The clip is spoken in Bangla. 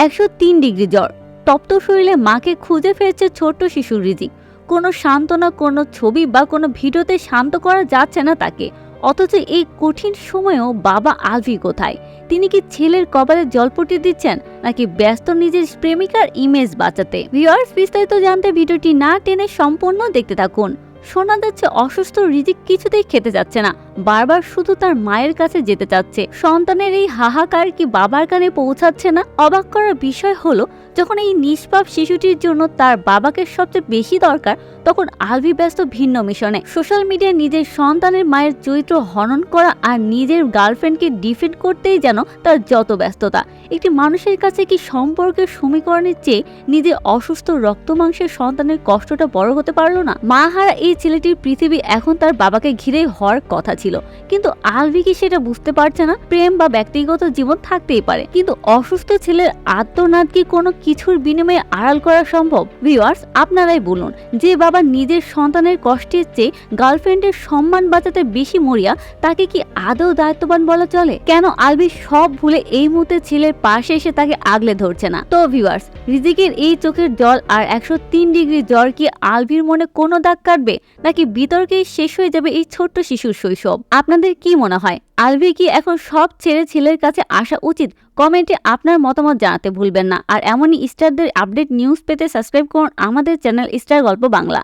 103 ডিগ্রি জ্বর, তপ্ত শরীরে মাকে খুঁজে ফেলছে ছোট্ট শিশু রিজিক। কোনো সান্ত্বনা, কোনো ছবি বা কোনো ভিডিওতে শান্ত করা যাচ্ছে না তাকে। অথচ এই কঠিন সময়েও বাবা আলভি কোথায়? তিনি কি ছেলের কপালে জলপট্টি দিচ্ছেন, নাকি ব্যস্ত নিজের প্রেমিকার ইমেজ বাঁচাতে? ভিউয়ার্স, বিস্তারিত জানতে ভিডিওটি না টেনে সম্পূর্ণ দেখতে থাকুন। শোনা যাচ্ছে অসুস্থ রিজিক কিছুতেই খেতে যাচ্ছে না, বারবার শুধু তার মায়ের কাছে যেতে চাচ্ছে। সন্তানের এই হাহাকার কি বাবার কানে পৌঁছাচ্ছে না? অবাক করার বিষয় হলো, যখন এই নিষ্পাপ শিশুটির জন্য তার বাবাকে সবচেয়ে বেশি দরকার, তখন আলভি ব্যস্ত ভিন্ন মিশনে। সোশ্যাল মিডিয়ায় নিজের সন্তানের মায়ের চরিত্র হনন করা আর নিজের গার্লফ্রেন্ডকে ডিফেন্ড করতেই যেন তার যত ব্যস্ততা। একটি মানুষের কাছে কি সম্পর্কের সমীকরণের চেয়ে নিজের অসুস্থ রক্ত মাংসের সন্তানের কষ্টটা বড় হতে পারলো না? মা হারা এই ছেলেটির পৃথিবী এখন তার বাবাকে ঘিরে হওয়ার কথা ছিল, কিন্তু আলভি কি সেটা বুঝতে পারছে না? প্রেম বা ব্যক্তিগত জীবন থাকতেই পারে, কিন্তু অসুস্থ ছেলের আত্মনাদ কি কোনো কিছুর বিনিময়ে আড়াল করা সম্ভব? ভিউয়ার্স, আপনারাই বলুন, যে বাবা নিজের সন্তানের কষ্টের চেয়ে গার্লফ্রেন্ডের সম্মান বাঁচাতে বেশি মরিয়া, তাকে কি আদৌ দায়িত্ববান বলা চলে? কেন আলভি সব ভুলে এই মুহূর্তে ছেলের পাশে এসে তাকে আগলে ধরছে না? তো ভিউয়ার্স, রিজিকের এই চোখের জল আর 103 ডিগ্রি জ্বর কি আলভির মনে কোনো দাগ কাটবে, নাকি বিতর্কেই শেষ হয়ে যাবে এই ছোট্ট শিশুর শৈশব? আপনাদের কি মনে হয়, আলভি কি এখন সব ছেড়ে ছেলের কাছে আসা উচিত? কমেন্টে আপনার মতামত জানাতে ভুলবেন না। আর এমনই স্টারদের আপডেট নিউজ পেতে সাবস্ক্রাইব করুন আমাদের চ্যানেল স্টার গল্প বাংলা।